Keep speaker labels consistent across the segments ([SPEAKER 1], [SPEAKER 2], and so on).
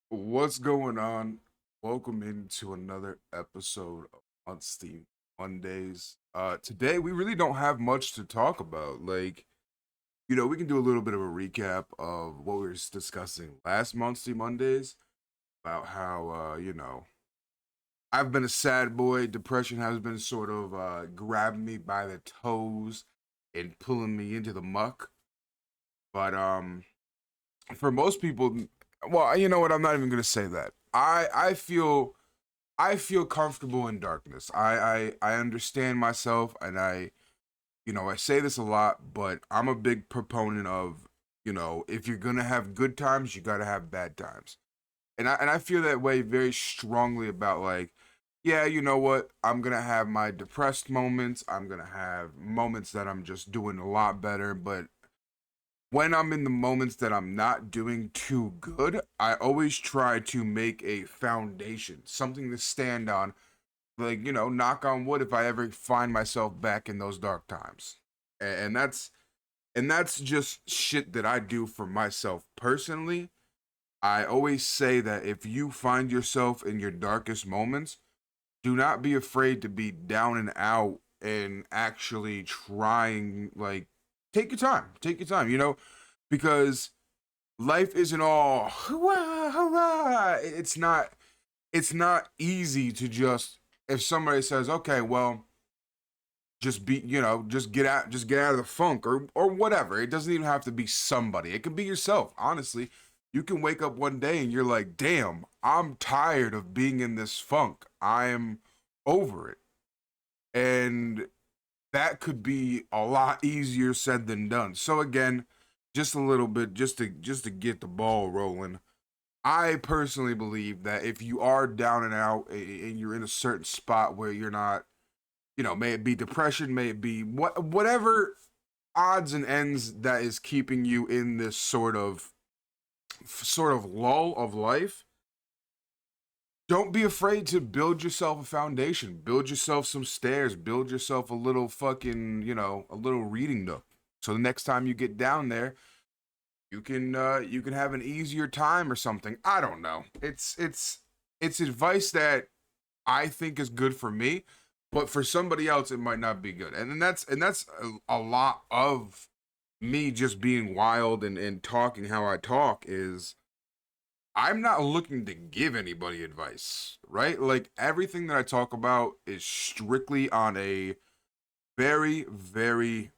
[SPEAKER 1] What's going on? Welcome into another episode of Munsty Mondays. Today we really don't have much to talk about. We can do a little bit of a recap of what we were discussing last Munsty Mondays about how I've been a sad boy. Depression has been sort of grabbing me by the toes and pulling me into the muck. But for most people, well, you know what? I'm not even gonna say that. I feel comfortable in darkness. I understand myself, and I say this a lot, but I'm a big proponent of, if you're gonna have good times, you gotta have bad times, and I feel that way very strongly about, like, yeah, you know what? I'm gonna have my depressed moments. I'm gonna have moments that I'm just doing a lot better, but when I'm in the moments that I'm not doing too good, I always try to make a foundation, something to stand on. Like, knock on wood if I ever find myself back in those dark times. And that's just shit that I do for myself personally. I always say that if you find yourself in your darkest moments, do not be afraid to be down and out and actually trying, like, take your time. Take your time, because life isn't all hurrah, hurrah. It's not easy to just, if somebody says, okay, well, just get out of the funk, or whatever. It doesn't even have to be somebody. It can be yourself, honestly. You can wake up one day and you're like, damn, I'm tired of being in this funk. I am over it. And that could be a lot easier said than done. So again, just a little bit, just to get the ball rolling. I personally believe that if you are down and out and you're in a certain spot where you're not, may it be depression, may it be whatever odds and ends that is keeping you in this sort of lull of life, don't be afraid to build yourself a foundation, build yourself some stairs, build yourself a little fucking, a little reading nook. So the next time you get down there, you can have an easier time or something. I don't know. It's advice that I think is good for me, but for somebody else it might not be good. And that's a lot of me just being wild and talking how I talk is I'm not looking to give anybody advice, right? Like, everything that I talk about is strictly on a very, very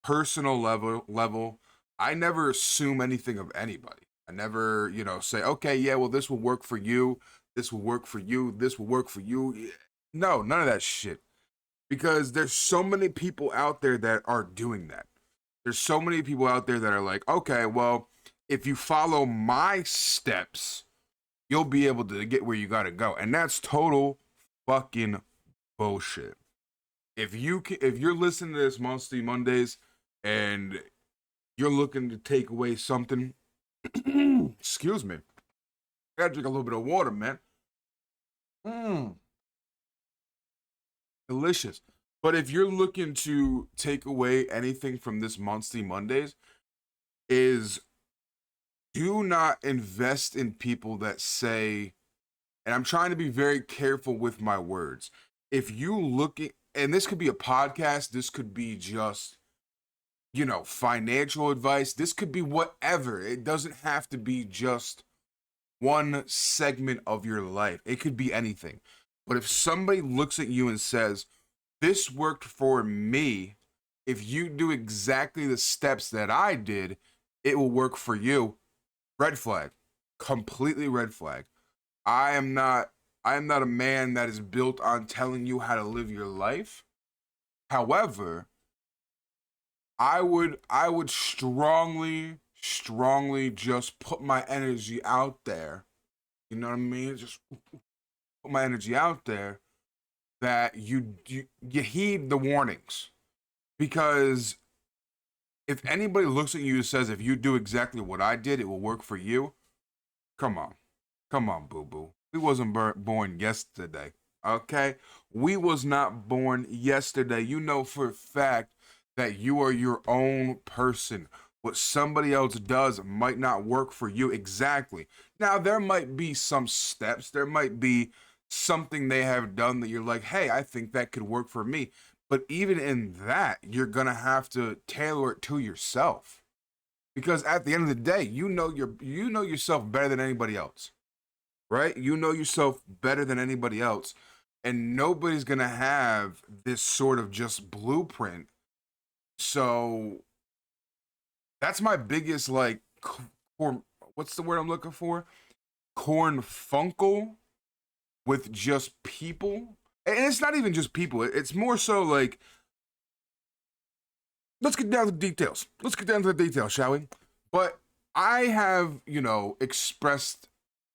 [SPEAKER 1] personal level. I never assume anything of anybody. I never, say, okay, yeah, well, this will work for you. This will work for you. This will work for you. No, none of that shit. Because there's so many people out there that are doing that. There's so many people out there that are like, okay, well, if you follow my steps, you'll be able to get where you gotta go. And that's total fucking bullshit. If you're listening to this Monstly Mondays and you're looking to take away something, excuse me, I gotta drink a little bit of water, man. Mm, delicious. But if you're looking to take away anything from this Monstly Mondays, is do not invest in people that say, and I'm trying to be very careful with my words. If you looking, and this could be a podcast, this could be just, financial advice, this could be whatever. It doesn't have to be just one segment of your life. It could be anything. But if somebody looks at you and says, this worked for me, if you do exactly the steps that I did, it will work for you. Red flag. Completely red flag. I am not I am not a man that is built on telling you how to live your life. However, I would strongly just put my energy out there. You know what I mean? Just put my energy out there that you heed the warnings, because if anybody looks at you and says, if you do exactly what I did, it will work for you. Come on. Come on, boo boo. We wasn't born yesterday. Okay? We was not born yesterday. You know for a fact that you are your own person. What somebody else does might not work for you exactly. Now, there might be some steps, there might be something they have done that you're like, hey, I think that could work for me. But even in that, you're gonna have to tailor it to yourself. Because at the end of the day, you know yourself better than anybody else. Right? You know yourself better than anybody else. And nobody's gonna have this sort of just blueprint. So that's my biggest like corn, what's the word I'm looking for? Corn funkle with just people. And it's not even just people. It's more so like, let's get down to the details. Let's get down to the details, shall we? But I have, expressed,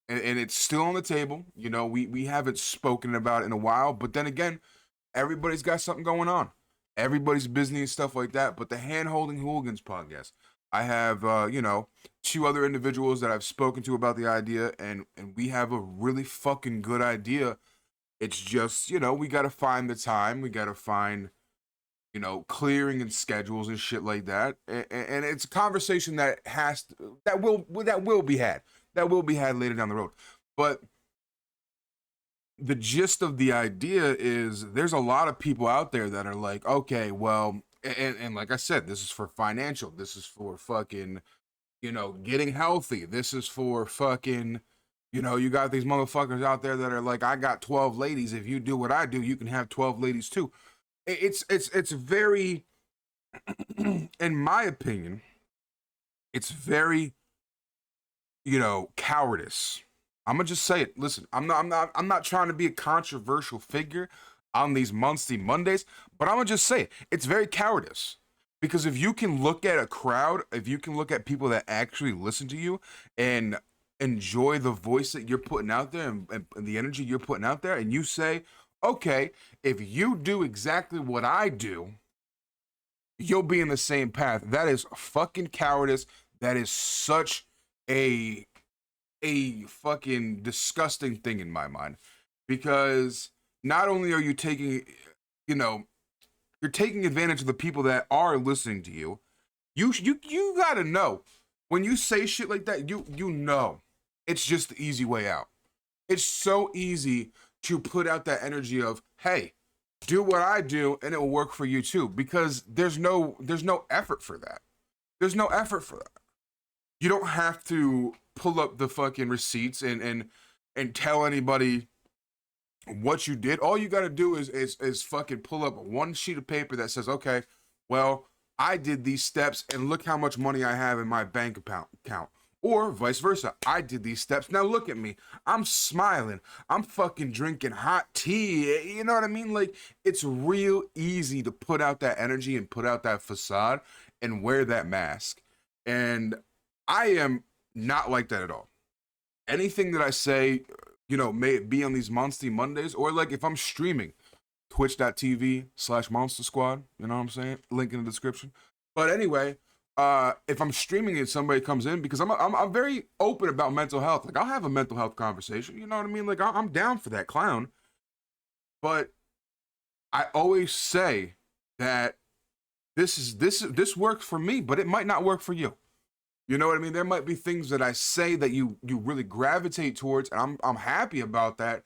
[SPEAKER 1] and it's still on the table. We haven't spoken about it in a while. But then again, everybody's got something going on. Everybody's busy and stuff like that. But the Handholding Hooligans podcast, I have, two other individuals that I've spoken to about the idea, and we have a really fucking good idea. It's just, we got to find the time. We got to find, clearing and schedules and shit like that. And it's a conversation that will be had. That will be had later down the road. But the gist of the idea is there's a lot of people out there that are like, okay, well, and like I said, this is for financial. This is for fucking, getting healthy. This is for fucking, you got these motherfuckers out there that are like, I got 12 ladies. If you do what I do, you can have 12 ladies too. It's very, in my opinion, it's very, cowardice. I'm gonna just say it. Listen, I'm not trying to be a controversial figure on these Munsty Mondays, but I'm gonna just say it. It's very cowardice. Because if you can look at a crowd, if you can look at people that actually listen to you and enjoy the voice that you're putting out there and the energy you're putting out there, and you say, okay, if you do exactly what I do, you'll be in the same path. That is fucking cowardice. That is such a fucking disgusting thing in my mind. Because not only are you taking, you're taking advantage of the people that are listening to you. You gotta know when you say shit like that. You know, it's just the easy way out. It's so easy to put out that energy of, hey, do what I do and it will work for you too. Because there's no effort for that. There's no effort for that. You don't have to pull up the fucking receipts and tell anybody what you did. All you got to do is fucking pull up one sheet of paper that says, okay, well, I did these steps and look how much money I have in my bank account. Or vice versa. I did these steps. Now look at me. I'm smiling. I'm fucking drinking hot tea. You know what I mean? Like, it's real easy to put out that energy and put out that facade and wear that mask. And I am not like that at all. Anything that I say, may it be on these Munsty Mondays, or like if I'm streaming, twitch.tv/MunstaaSQUAD, you know what I'm saying? Link in the description. But anyway, if I'm streaming and somebody comes in, because I'm very open about mental health. Like, I'll have a mental health conversation, you know what I mean? Like, I'm down for that clown. But I always say that this works for me, but it might not work for you. You know what I mean? There might be things that I say that you really gravitate towards, and I'm happy about that.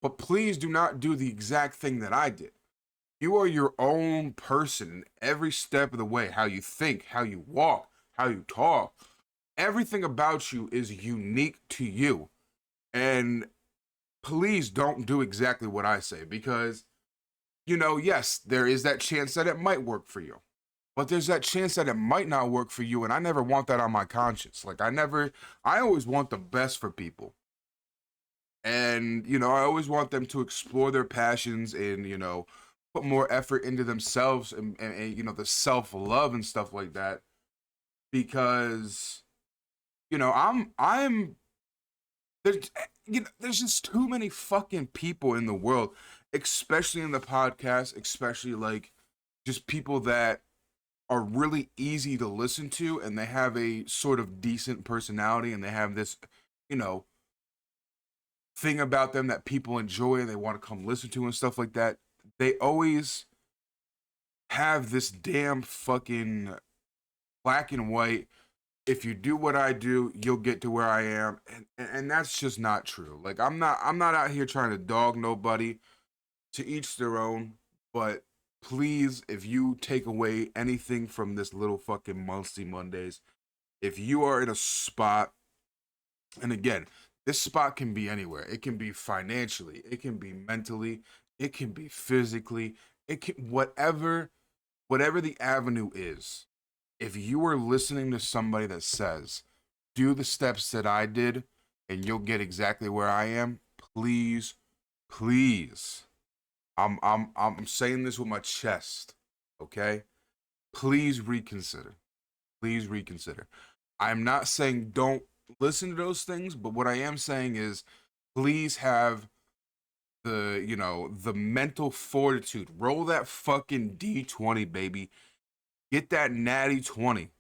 [SPEAKER 1] But please do not do the exact thing that I did. You are your own person every step of the way. How you think, how you walk, how you talk. Everything about you is unique to you. And please don't do exactly what I say, because, yes, there is that chance that it might work for you. But there's that chance that it might not work for you, and I never want that on my conscience. Like, I always want the best for people. And, I always want them to explore their passions and, put more effort into themselves and the self-love and stuff like that. Because, I'm there's just too many fucking people in the world, especially in the podcast, especially like just people that are really easy to listen to, and they have a sort of decent personality, and they have this, thing about them that people enjoy and they want to come listen to and stuff like that. They always have this damn fucking black and white. If you do what I do, you'll get to where I am, and that's just not true. Like I'm not out here trying to dog nobody. To each their own, but please, if you take away anything from this little fucking Munsty Mondays, if you are in a spot, and again, this spot can be anywhere. It can be financially, it can be mentally, it can be physically, it can whatever the avenue is. If you are listening to somebody that says, "Do the steps that I did and you'll get exactly where I am," please, please, I'm saying this with my chest, okay? Please reconsider. Please reconsider. I'm not saying don't listen to those things, but what I am saying is please have the mental fortitude. Roll that fucking D20, baby. Get that natty 20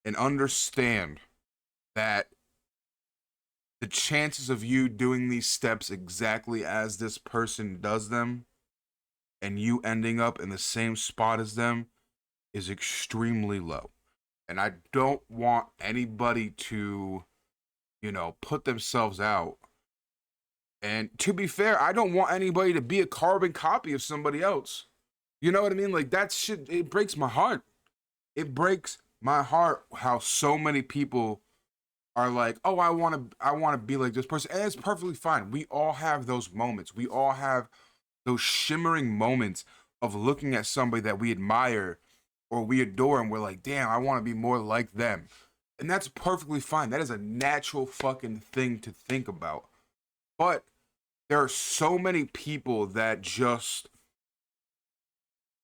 [SPEAKER 1] and understand that the chances of you doing these steps exactly as this person does them and you ending up in the same spot as them is extremely low. And I don't want anybody to, put themselves out. And to be fair, I don't want anybody to be a carbon copy of somebody else. You know what I mean? Like that shit, it breaks my heart. It breaks my heart how so many people are like, "Oh, I want to be like this person." And it's perfectly fine. We all have those moments. We all have those shimmering moments of looking at somebody that we admire or we adore and we're like, "Damn, I want to be more like them." And that's perfectly fine. That is a natural fucking thing to think about. But there are so many people that just,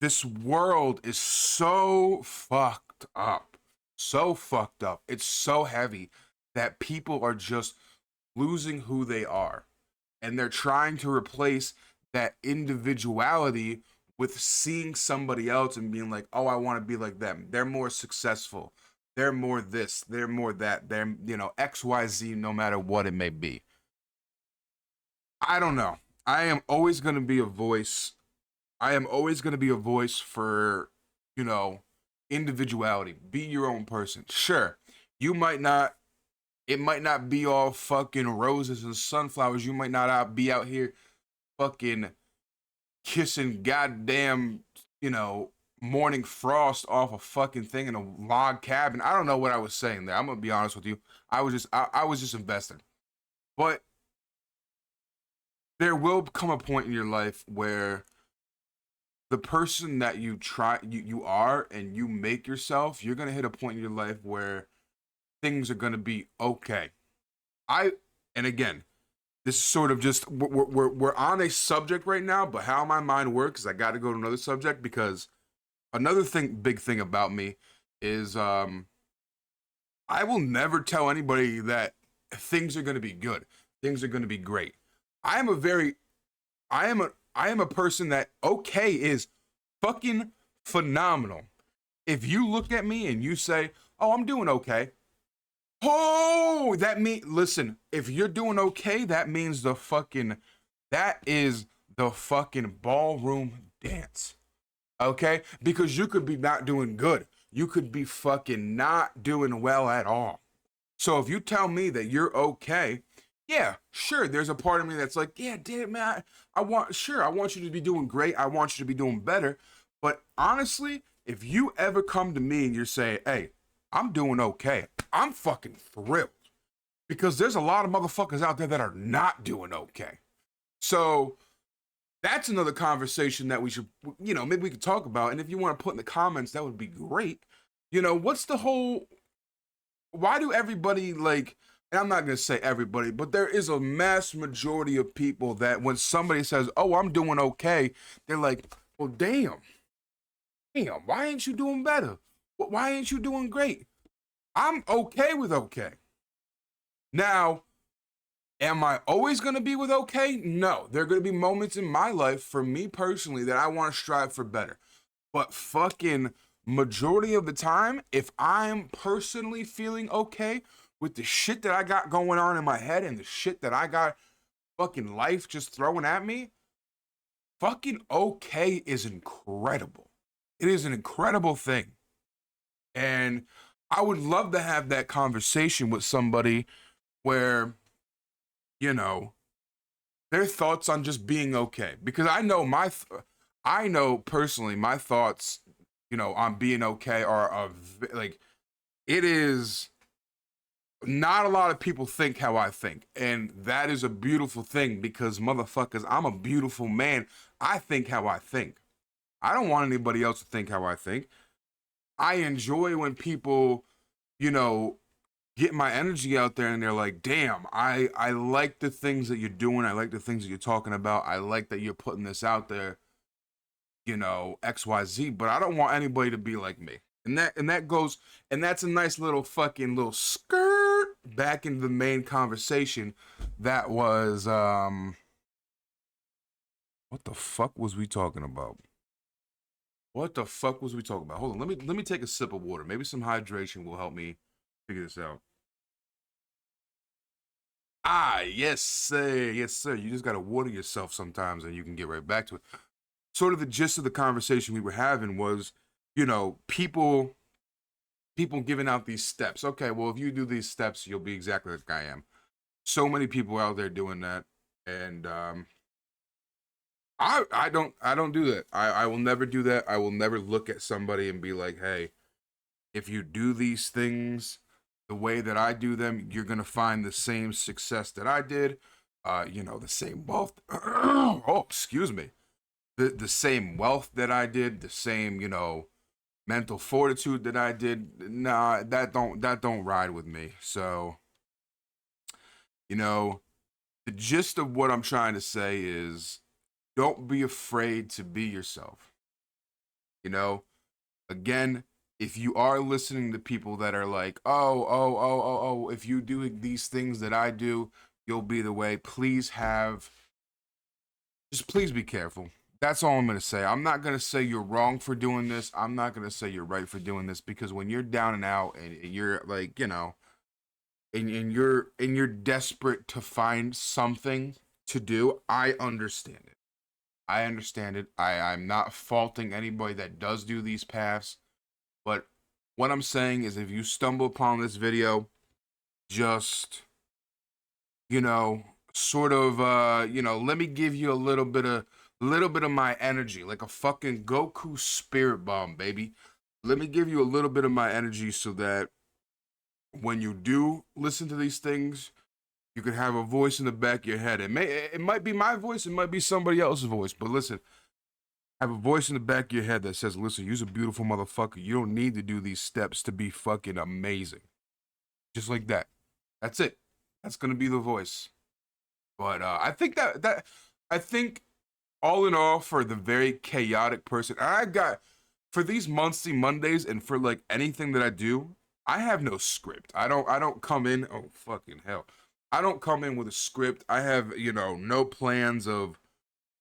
[SPEAKER 1] this world is so fucked up. So fucked up. It's so heavy that people are just losing who they are. And they're trying to replace that individuality with seeing somebody else and being like, "Oh, I want to be like them. They're more successful. They're more this. They're more that. They're, XYZ, no matter what it may be." I don't know. I am always going to be a voice. I am always going to be a voice for, you know, individuality. Be your own person. Sure, you might not, it might not be all fucking roses and sunflowers. You might not be out here fucking kissing goddamn, morning frost off a fucking thing in a log cabin. I don't know what I was saying there. I'm gonna be honest with you. I was just investing. But there will come a point in your life where the person that you are and you make yourself, you're gonna hit a point in your life where things are gonna be okay. And again, this is sort of just we're on a subject right now, but how my mind works is I got to go to another subject because another big thing about me is I will never tell anybody that things are going to be good, things are going to be great. I am a very I am a person that okay is fucking phenomenal. If you look at me and you say, "Oh, I'm doing okay," oh, listen, if you're doing okay, that is the fucking ballroom dance. Okay? Because you could be not doing good. You could be fucking not doing well at all. So if you tell me that you're okay, yeah, sure, there's a part of me that's like, "Yeah, damn it, man, I want you to be doing great. I want you to be doing better." But honestly, if you ever come to me and you're saying, "Hey, I'm doing okay," I'm fucking thrilled. Because there's a lot of motherfuckers out there that are not doing okay. So that's another conversation that we should, maybe we could talk about. And if you want to put in the comments, that would be great. What's the whole, why do everybody like, and I'm not going to say everybody, but there is a mass majority of people that when somebody says, "Oh, I'm doing okay," they're like, "Well, damn, why ain't you doing better? Why ain't you doing great?" I'm okay with okay. Now, am I always going to be with okay? No. There are going to be moments in my life, for me personally, that I want to strive for better. But fucking majority of the time, if I'm personally feeling okay with the shit that I got going on in my head and the shit that I got fucking life just throwing at me, fucking okay is incredible. It is an incredible thing. And I would love to have that conversation with somebody where, you know, their thoughts on just being okay. Because I know I know personally my thoughts, on being okay are like, it is not a lot of people think how I think. And that is a beautiful thing because motherfuckers, I'm a beautiful man. I think how I think. I don't want anybody else to think how I think. I enjoy when people, you know, get my energy out there and they're like, damn, I like the things that you're doing. I like the things that you're talking about. I like that you're putting this out there, XYZ, but I don't want anybody to be like me. And that goes, and that's a nice little fucking little skirt back into the main conversation. That was what the fuck was we talking about? What the fuck was we talking about? Hold on, let me take a sip of water. Maybe some hydration will help me figure this out. Ah, yes, sir. Yes, sir. You just gotta water yourself sometimes and you can get right back to it. Sort of the gist of the conversation we were having was, people giving out these steps. Okay, well, if you do these steps, you'll be exactly like I am. So many people out there doing that. And I don't do that. I will never do that. I will never look at somebody and be like, hey, if you do these things the way that I do them, you're gonna find the same success that I did. The same wealth. Oh, excuse me. The same wealth that I did, the same, mental fortitude that I did. Nah, that don't ride with me. So, you know, the gist of what I'm trying to say is don't be afraid to be yourself. You know, again, if you are listening to people that are like, oh, if you do these things that I do, you'll be the way. Just please be careful. That's all I'm going to say. I'm not going to say you're wrong for doing this. I'm not going to say you're right for doing this because when you're down and out and you're like, and you're desperate to find something to do, I understand it. I understand it. I'm not faulting anybody that does do these paths, but what I'm saying is if you stumble upon this video, just, you know, sort of let me give you a little bit of my energy, like a fucking Goku spirit bomb, baby. Let me give you a little bit of my energy so that when you do listen to these things, you can have a voice in the back of your head. It might be my voice, it might be somebody else's voice, but listen, have a voice in the back of your head that says, listen, you're a beautiful motherfucker. You don't need to do these steps to be fucking amazing. Just like that. That's it. That's gonna be the voice. But I think I think all in all, for the very chaotic person, I got for these Munsty Mondays and for like anything that I do, I have no script. I don't come in, oh fucking hell. I don't come in with a script. I have, no plans of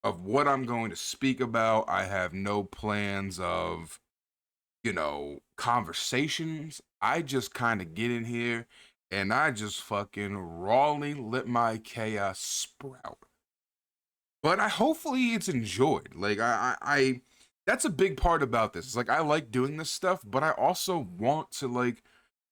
[SPEAKER 1] what I'm going to speak about. I have no plans of, conversations. I just kind of get in here and I just fucking rawly let my chaos sprout. But I hopefully it's enjoyed. Like that's a big part about this. It's like I like doing this stuff, but I also want to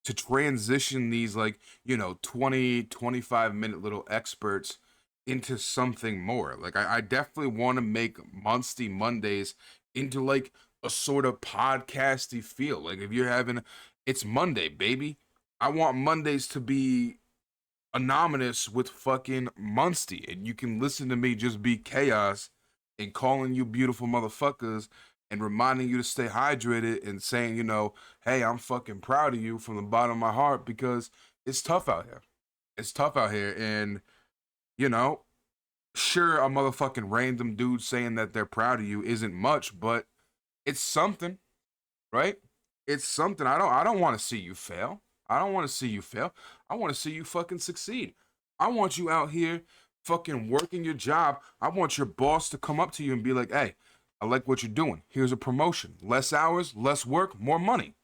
[SPEAKER 1] to transition these 20-25 minute little experts into something more. Like I definitely want to make Munsty Mondays into like a sort of podcasty feel. Like if you're having it's Monday, baby. I want Mondays to be anonymous with fucking Munsty, and you can listen to me just be chaos and calling you beautiful motherfuckers and reminding you to stay hydrated and saying, hey, I'm fucking proud of you from the bottom of my heart because it's tough out here. It's tough out here, and you know, sure, a motherfucking random dude saying that they're proud of you isn't much, but it's something, right? It's something. I don't want to see you fail. I don't want to see you fail. I want to see you fucking succeed. I want you out here fucking working your job. I want your boss to come up to you and be like, "Hey, I like what you're doing. Here's a promotion. Less hours, less work, more money."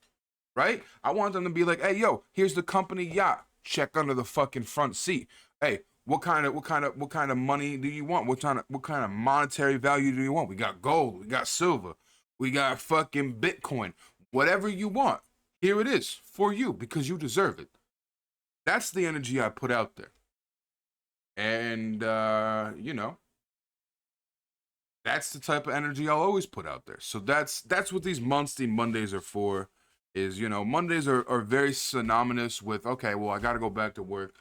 [SPEAKER 1] Right? I want them to be like, "Hey, yo, here's the company yacht. Check under the fucking front seat. Hey, what kind of money do you want? What kind of monetary value do you want? We got gold, we got silver, we got fucking Bitcoin, whatever you want. Here it is for you because you deserve it. That's the energy I put out there. And, you know, that's the type of energy I'll always put out there. So that's what these Munsty Mondays are for. Is, you know, Mondays are very synonymous with, okay, well, I got to go back to work.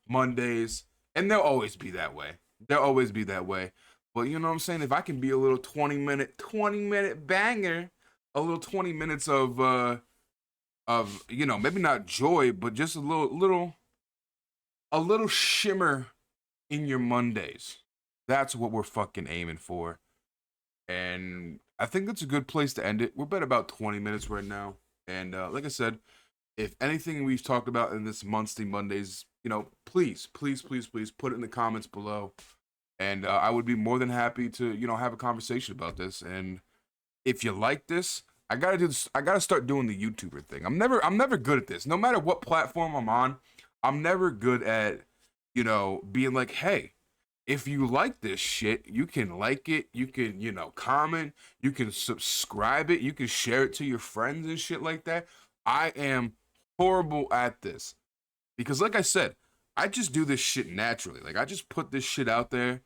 [SPEAKER 1] Mondays. And they'll always be that way. They'll always be that way. But you know what I'm saying? If I can be a little 20-minute banger, a little 20 minutes of, you know, maybe not joy, but just a little shimmer in your Mondays. That's what we're fucking aiming for. And I think that's a good place to end it. We're at about 20 minutes right now. And like I said, if anything we've talked about in this Munsty Mondays, you know, please put it in the comments below. And I would be more than happy to, you know, have a conversation about this. And if you like this, I gotta do this. I gotta start doing the YouTuber thing. I'm never good at this. No matter what platform I'm on, I'm never good at, you know, being like, hey, if you like this shit, you can like it, you can, you know, comment, you can subscribe it, you can share it to your friends and shit like that. I am horrible at this. Because like I said, I just do this shit naturally. Like, I just put this shit out there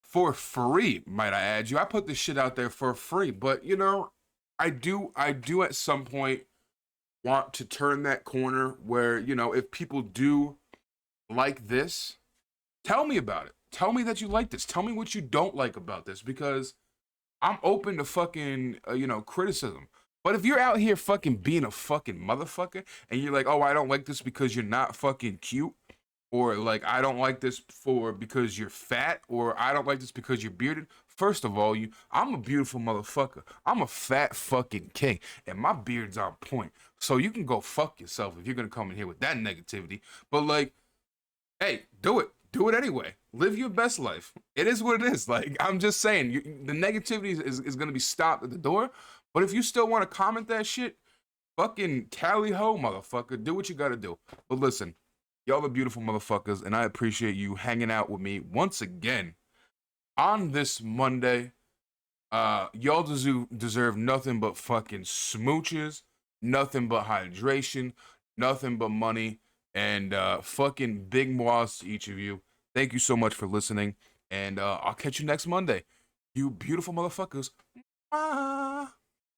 [SPEAKER 1] for free, might I add you. I put this shit out there for free. But, you know, I do at some point want to turn that corner where, you know, if people do like this, tell me about it. Tell me that you like this. Tell me what you don't like about this, because I'm open to fucking, you know, criticism. But if you're out here fucking being a fucking motherfucker and you're like, oh, I don't like this because you're not fucking cute, or like, I don't like this because you're fat, or I don't like this because you're bearded. First of all, I'm a beautiful motherfucker. I'm a fat fucking king, and my beard's on point. So you can go fuck yourself if you're gonna come in here with that negativity. But like, hey, do it. Do it anyway. Live your best life. It is what it is. Like, I'm just saying, the negativity is going to be stopped at the door. But if you still want to comment that shit, fucking tally ho, motherfucker. Do what you got to do. But listen, y'all are beautiful motherfuckers, and I appreciate you hanging out with me once again on this Monday. Y'all deserve nothing but fucking smooches, nothing but hydration, nothing but money. And fucking big mois to each of you. Thank you so much for listening. And I'll catch you next Monday. You beautiful motherfuckers. Mwah.